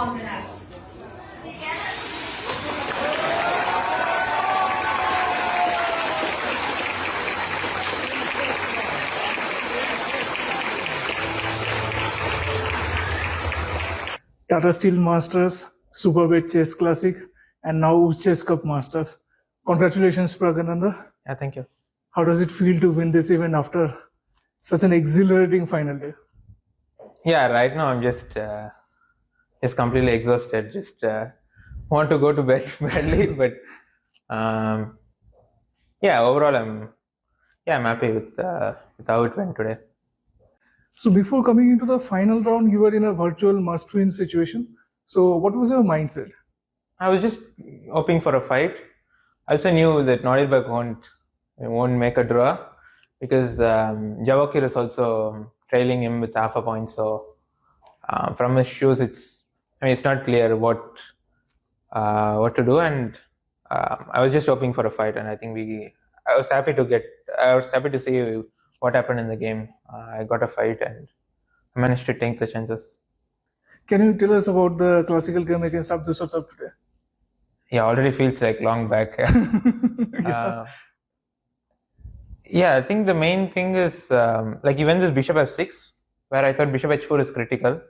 Tata Steel Masters, Superbet Chess Classic, and now Chess Cup Masters. Congratulations, Praggnanandhaa. Yeah, thank you. How does it feel to win this event after such an exhilarating final day? Yeah, right now I'm just completely exhausted. Just want to go to bed badly, but yeah, overall I'm happy with how it went today. So before coming into the final round, you were in a virtual must-win situation. So what was your mindset? I was just hoping for a fight. I also knew that Nordirberg won't make a draw because Javokir is also trailing him with half a point. So from his shoes, it's not clear what to do, and I was just hoping for a fight, and I think I was happy to see what happened in the game. I got a fight and I managed to take the chances. Can you tell us about the classical game against Abdusattab today? Yeah, already feels like long back. Yeah, I think the main thing is he went this bishop f6, where I thought bishop h4 is critical,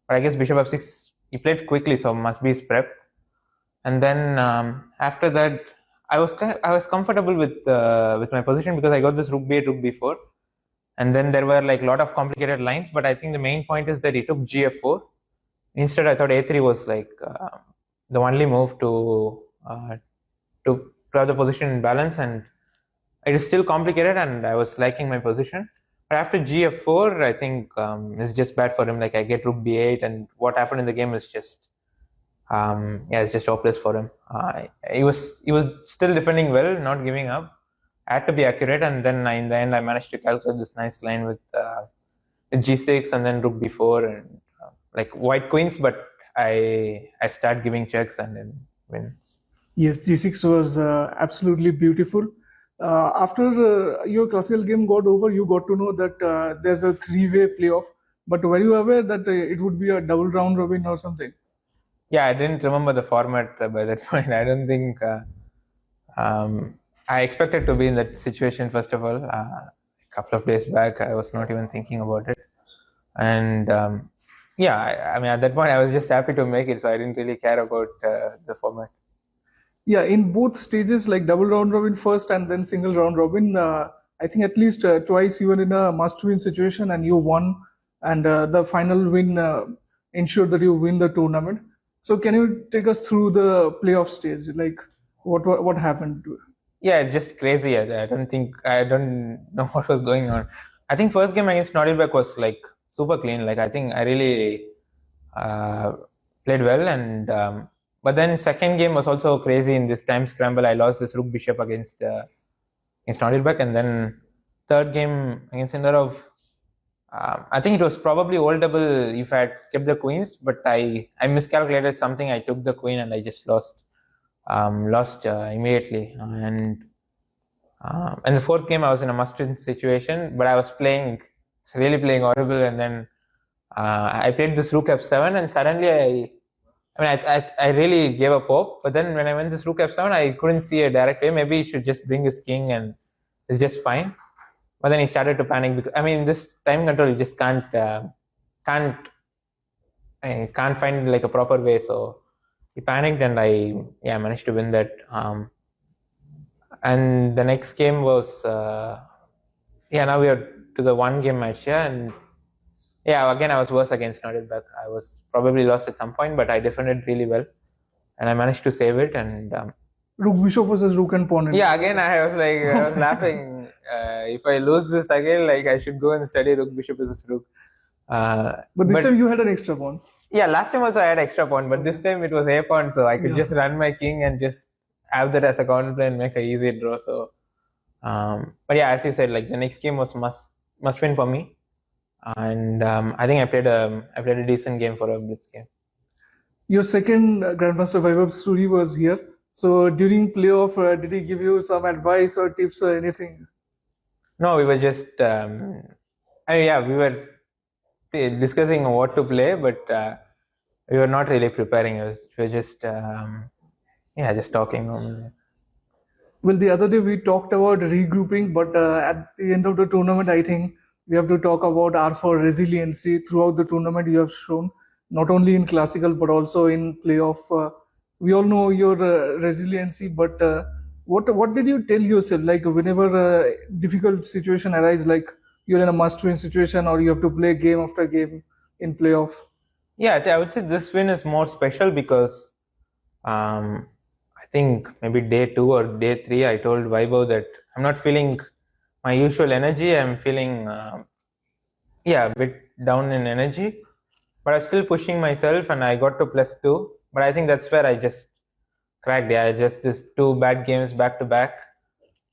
but I guess bishop f6 he played quickly, so must be his prep. And then after that, I was comfortable with my position because I got this rook b8, rook b4, and then there were like a lot of complicated lines. But I think the main point is that he took gf4. Instead, I thought a3 was like the only move to have the position in balance, and it is still complicated, and I was liking my position. But after gf4, I think it's just bad for him. Like I get rook b8, and what happened in the game is just it's just hopeless for him. He was still defending well, not giving up. I had to be accurate, and then in the end I managed to calculate this nice line with g6 and then rook b4 and like white queens, but I start giving checks and then wins. Yes, g6 was absolutely beautiful. After your classical game got over, you got to know that there's a three-way playoff. But were you aware that it would be a double round robin or something? Yeah, I didn't remember the format by that point. I don't think I expected to be in that situation. First of all, a couple of days back, I was not even thinking about it, and at that point, I was just happy to make it, so I didn't really care about the format. Yeah, in both stages, like double round robin first and then single round robin, I think at least twice you were in a must-win situation and you won, and the final win ensured that you win the tournament. So can you take us through the playoff stage? Like what happened to it? Yeah, just crazy. I don't know what was going on. I think first game against Nordirberg was like super clean. Like I think I really played well, and but then second game was also crazy in this time scramble. I lost this rook bishop against Nordirberg, and then third game against Sindarov, I think it was probably oldable if I had kept the queens, but I miscalculated something. I took the queen and I just lost immediately. And the fourth game I was in a must-win situation, but I was really playing horrible. And then I played this rook f7, and suddenly I really gave up hope. But then when I went this rook f7, I couldn't see a direct way. Maybe he should just bring his king and it's just fine. But then he started to panic because this time control, you just can't find like a proper way. So he panicked, and I managed to win that. And the next game was now we are to the one game match here, and again I was worse against Nordirberg. I was probably lost at some point, but I defended really well, and I managed to save it. And rook bishop versus rook and pawn. Yeah, again I was laughing. If I lose this again, like I should go and study rook bishop versus rook. But this time you had an extra pawn. Yeah, last time also I had extra pawn, but this time it was a pawn, so I could just run my king and just have that as a counterplay and make an easy draw. So, but yeah, as you said, like the next game was must win for me, and I think I played a decent game for a blitz game. Your second Grandmaster Vaibhav Suri was here. So during playoff, did he give you some advice or tips or anything? No, we were just we were discussing what to play, but we were not really preparing. We were just just talking normally. Well, the other day we talked about regrouping, but at the end of the tournament, I think we have to talk about R4 resiliency. Throughout the tournament, you have shown not only in classical but also in playoff. We all know your resiliency, but what did you tell yourself? Like whenever difficult situation arise, like you're in a must-win situation or you have to play game after game in playoff. Yeah, I would say this win is more special because I think maybe day 2 or day 3, I told Vaibhav that I'm not feeling my usual energy. I'm feeling a bit down in energy, but I was still pushing myself, and I got to +2. But I think that's where I just cracked. Yeah, just these 2 bad games back to back.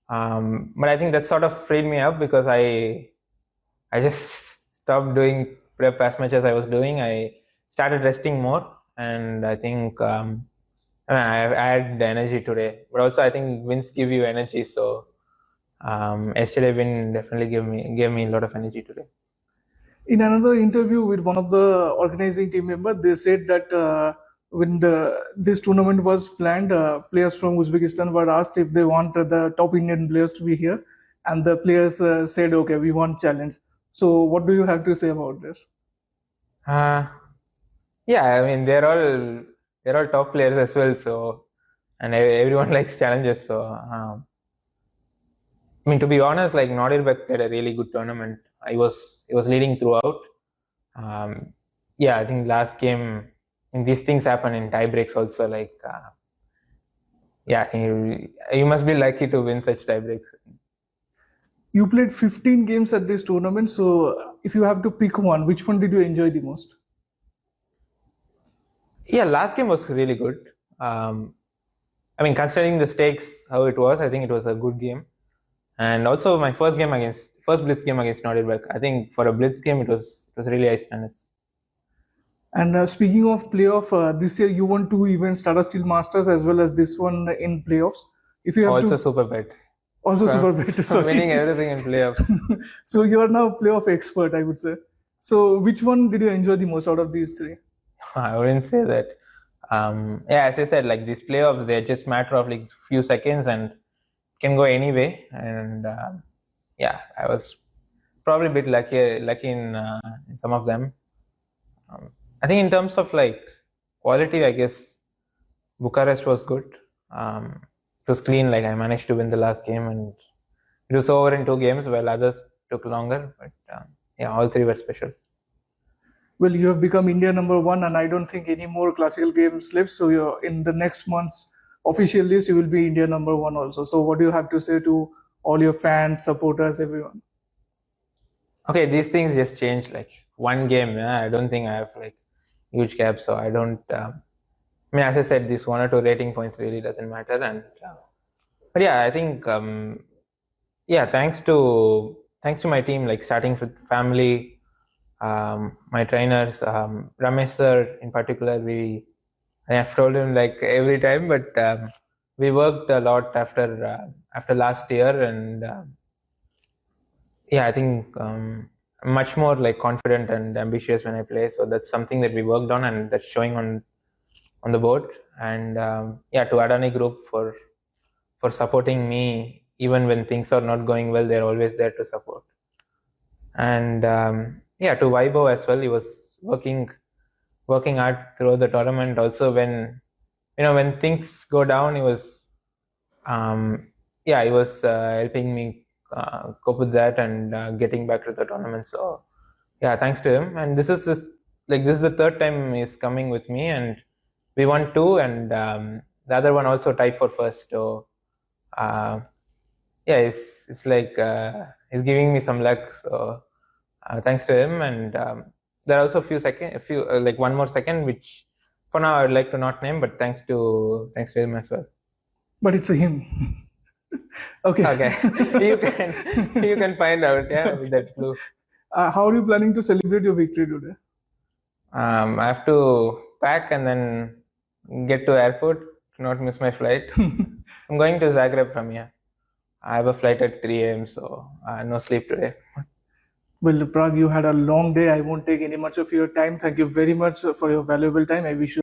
But I think that sort of freed me up because I just stopped doing prep as much as I was doing. I started resting more, and I think I had the energy today. But also, I think wins give you energy. So yesterday win definitely gave me a lot of energy today. In another interview with one of the organizing team members, they said that when this tournament was planned, players from Uzbekistan were asked if they want the top Indian players to be here, and the players said, "Okay, we want challenge." So, what do you have to say about this? Yeah, I mean they're all top players as well. So, and everyone likes challenges. So, I mean, to be honest, like Nordirbek had a really good tournament. He was leading throughout. I think last game, and these things happen in tie breaks also. Like, I think you must be lucky to win such tie breaks. You played 15 games at this tournament. So, if you have to pick one, which one did you enjoy the most? Yeah, last game was really good. I mean, considering the stakes, how it was, I think it was a good game. And also my first Blitz game against Nordirbek. I think for a Blitz game, it was really ice minutes. And speaking of playoff, this year you won 2 events, Tata Steel Masters as well as this one in playoffs. If you have also super bet. Also super bet. Sorry. Winning everything in playoffs. So you are now playoff expert, I would say. So which one did you enjoy the most out of these 3? I wouldn't say that. As I said, like these playoffs, they're just matter of like few seconds and can go anyway. And I was probably a bit lucky in some of them. I think in terms of like quality, I guess Bucharest was good. It was clean. Like I managed to win the last game, and it was over in 2 games, while others took longer. But all 3 were special. Well, you have become India number 1, and I don't think any more classical games left. So you're in the next month's official list, you will be India number 1 also. So what do you have to say to all your fans, supporters, everyone? Okay, these things just change. Like one game, I don't think I have like huge gap. So I don't. I mean, as I said, this 1 or 2 rating points really doesn't matter. And but I think thanks to my team, like starting with family, my trainers, Ramesh sir in particular. I have told him like every time, but we worked a lot after last year, and I think I'm much more like confident and ambitious when I play. So that's something that we worked on, and that's showing on the board. And to Adani Group for supporting me even when things are not going well. They're always there to support. And to Vaibhav as well. He was working hard throughout the tournament. Also, when things go down, he was helping me cope with that and getting back to the tournament. So thanks to him. And this is the 3rd time he's coming with me, and we won 2, and the other one also tied for first. So it's like he's giving me some luck. So thanks to him. And there are also one more second, which for now I would like to not name, but thanks to him as well. But it's a him. Okay. You can find out with that clue. How are you planning to celebrate your victory today? I have to pack and then get to airport to not miss my flight. I'm going to Zagreb from here. I have a flight at 3 a.m. so no sleep today. Well, Prag, you had a long day. I won't take any much of your time. Thank you very much for your valuable time. I wish you